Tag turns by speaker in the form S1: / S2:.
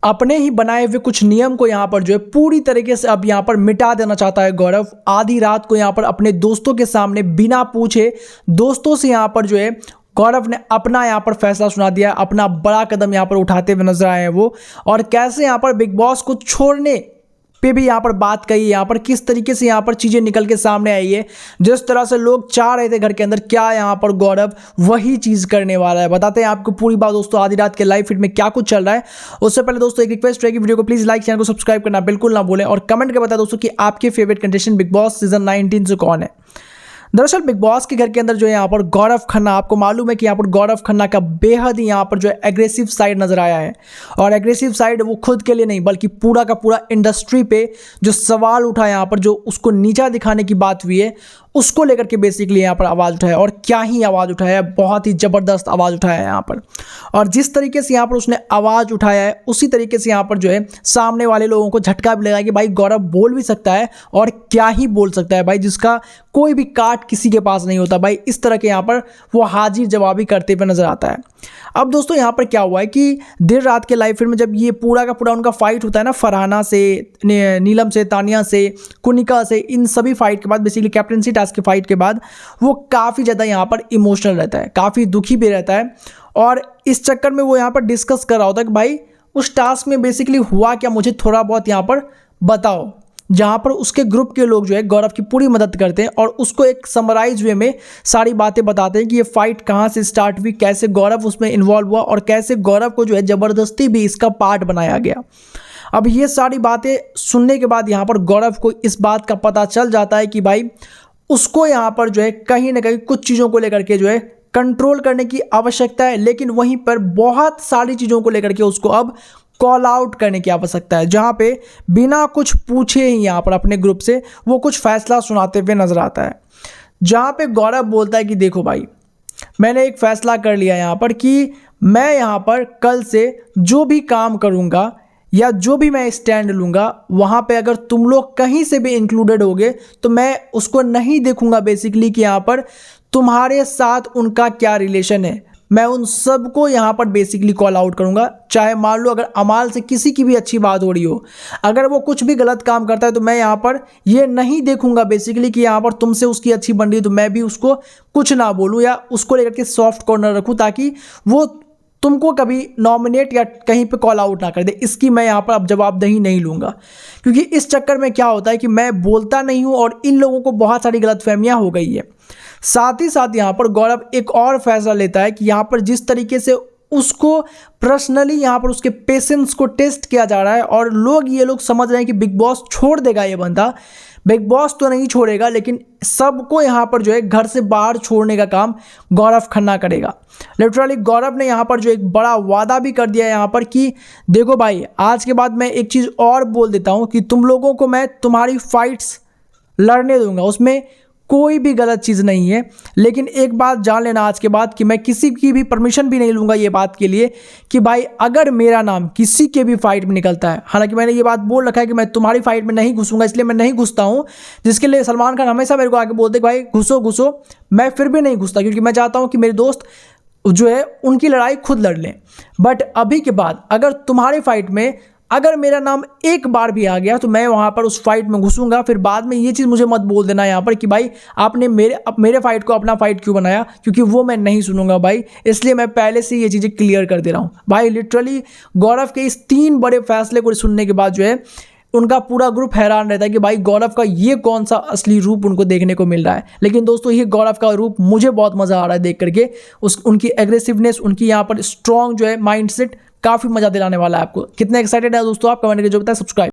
S1: अपने ही बनाए हुए कुछ नियम को यहाँ पर जो है पूरी तरीके से अब यहाँ पर मिटा देना चाहता है गौरव। आधी रात को यहाँ पर अपने दोस्तों के सामने बिना पूछे दोस्तों से यहाँ पर जो है गौरव ने अपना यहाँ पर फैसला सुना दिया, अपना बड़ा कदम यहाँ पर उठाते हुए नजर आए हैं वो। और कैसे यहाँ पर बिग बॉस को छोड़ने पे भी यहाँ पर बात कही, यहाँ पर किस तरीके से यहाँ पर चीज़ें निकल के सामने आई है। जिस तरह से लोग चाह रहे थे घर के अंदर, क्या यहाँ पर गौरव वही चीज़ करने वाला है। बताते हैं आपको पूरी बात दोस्तों आधी रात के लाइव फीड में क्या कुछ चल रहा है। उससे पहले दोस्तों एक रिक्वेस्ट है कि वीडियो को प्लीज़ लाइक, चैनल को सब्सक्राइब करना बिल्कुल ना भूलें और कमेंट कर बताएं दोस्तों कि आपके favourite contestant big boss season 19 से कौन है। दरअसल बिग बॉस के घर के अंदर जो है यहाँ पर गौरव खन्ना, आपको मालूम है कि यहाँ पर गौरव खन्ना का बेहद ही यहाँ पर जो है एग्रेसिव साइड नजर आया है। और एग्रेसिव साइड वो खुद के लिए नहीं बल्कि पूरा का पूरा इंडस्ट्री पे जो सवाल उठा यहाँ पर, जो उसको नीचा दिखाने की बात हुई है उसको लेकर के बेसिकली यहाँ पर आवाज़ उठाया। और क्या ही आवाज़ उठाया है, बहुत ही ज़बरदस्त आवाज़ उठाया है यहाँ पर। और जिस तरीके से यहाँ पर उसने आवाज़ उठाया है उसी तरीके से यहाँ पर जो है सामने वाले लोगों को झटका भी लगा कि भाई गौरव बोल भी सकता है और क्या ही बोल सकता है भाई, जिसका कोई भी काट किसी के पास नहीं होता भाई। इस तरह के यहाँ पर वो हाजिर जवाबी करते हुए नजर आता है। अब दोस्तों यहाँ पर क्या हुआ है कि देर रात के लाइव फीड में जब ये पूरा का पूरा उनका फाइट होता है ना, फरहाना से, नीलम से, तानिया से, कुनिका से, इन सभी फाइट के बाद बेसिकली कैप्टनसी टास्क के फाइट के बाद वो काफ़ी ज़्यादा यहाँ पर इमोशनल रहता है, काफ़ी दुखी भी रहता है। और इस चक्कर में वो यहाँ पर डिस्कस कर रहा होता है कि भाई उस टास्क में बेसिकली हुआ क्या, मुझे थोड़ा बहुत यहाँ पर बताओ। जहाँ पर उसके ग्रुप के लोग जो है गौरव की पूरी मदद करते हैं और उसको एक समराइज वे में सारी बातें बताते हैं कि ये फाइट कहाँ से स्टार्ट हुई, कैसे गौरव उसमें इन्वॉल्व हुआ और कैसे गौरव को जो है ज़बरदस्ती भी इसका पार्ट बनाया गया। अब ये सारी बातें सुनने के बाद यहाँ पर गौरव को इस बात का पता चल जाता है कि भाई उसको यहाँ पर जो है कहीं ना कहीं कुछ चीज़ों को लेकर के जो है कंट्रोल करने की आवश्यकता है, लेकिन वहीं पर बहुत सारी चीज़ों को लेकर के उसको अब कॉल आउट करने की आवश्यकता है, जहाँ पे बिना कुछ पूछे ही यहाँ पर अपने ग्रुप से वो कुछ फैसला सुनाते हुए नजर आता है। जहाँ पे गौरव बोलता है कि देखो भाई मैंने एक फैसला कर लिया यहाँ पर कि मैं यहाँ पर कल से जो भी काम करूँगा या जो भी मैं स्टैंड लूँगा वहाँ पे अगर तुम लोग कहीं से भी इंक्लूडेड होगे तो मैं उसको नहीं देखूँगा बेसिकली कि यहाँ पर तुम्हारे साथ उनका क्या रिलेशन है। मैं उन सबको यहाँ पर बेसिकली कॉल आउट करूँगा। चाहे मान लो अगर अमाल से किसी की भी अच्छी बात हो रही हो, अगर वो कुछ भी गलत काम करता है तो मैं यहाँ पर ये नहीं देखूँगा बेसिकली कि यहाँ पर तुमसे उसकी अच्छी बन रही है तो मैं भी उसको कुछ ना बोलूँ या उसको लेकर के सॉफ्ट कॉर्नर रखूँ ताकि वो तुमको कभी नॉमिनेट या कहीं पे कॉल आउट ना कर दे। इसकी मैं यहाँ पर अब जवाबदेही नहीं लूँगा, क्योंकि इस चक्कर में क्या होता है कि मैं बोलता नहीं हूँ और इन लोगों को बहुत सारी गलतफहमियाँ हो गई है। साथ ही साथ यहाँ पर गौरव एक और फैसला लेता है कि यहाँ पर जिस तरीके से उसको पर्सनली यहाँ पर उसके पेशेंस को टेस्ट किया जा रहा है और ये लोग समझ रहे हैं कि बिग बॉस छोड़ देगा ये बंदा। बिग बॉस तो नहीं छोड़ेगा लेकिन सबको यहाँ पर जो है घर से बाहर छोड़ने का काम गौरव खन्ना करेगा। लिटरली गौरव ने यहाँ पर जो एक बड़ा वादा भी कर दिया है यहाँ पर कि देखो भाई आज के बाद मैं एक चीज़ और बोल देता हूँ कि तुम लोगों को मैं तुम्हारी फाइट्स लड़ने दूंगा, उसमें कोई भी गलत चीज़ नहीं है। लेकिन एक बात जान लेना आज के बाद कि मैं किसी की भी परमिशन भी नहीं लूँगा ये बात के लिए कि भाई अगर मेरा नाम किसी के भी फाइट में निकलता है, हालांकि मैंने ये बात बोल रखा है कि मैं तुम्हारी फाइट में नहीं घुसूंगा, इसलिए मैं नहीं घुसता हूँ। जिसके लिए सलमान खान हमेशा मेरे को आके बोलते कि भाई घुसो घुसो, मैं फिर भी नहीं घुसता क्योंकि मैं चाहता हूँ कि मेरे दोस्त जो है उनकी लड़ाई खुद लड़ लें। बट अभी के बाद अगर तुम्हारी फाइट में अगर मेरा नाम एक बार भी आ गया तो मैं वहाँ पर उस फाइट में घुसूंगा। फिर बाद में ये चीज़ मुझे मत बोल देना यहाँ पर कि भाई आपने मेरे फाइट को अपना फाइट क्यों बनाया, क्योंकि वो मैं नहीं सुनूंगा भाई। इसलिए मैं पहले से ये चीज़ें क्लियर कर दे रहा हूँ भाई। लिटरली गौरव के इस 3 बड़े फैसले को सुनने के बाद जो है उनका पूरा ग्रुप हैरान रहता है कि भाई गौरव का ये कौन सा असली रूप उनको देखने को मिल रहा है। लेकिन दोस्तों ये गौरव का रूप मुझे बहुत मज़ा आ रहा है देख करके, उनकी एग्रेसिवनेस, उनकी यहाँ पर स्ट्रॉन्ग जो है माइंडसेट काफ़ी मज़ा दिलाने वाला है आपको। कितने एक्साइटेड है दोस्तों आप, कमेंट करके जो बताएं। सब्सक्राइब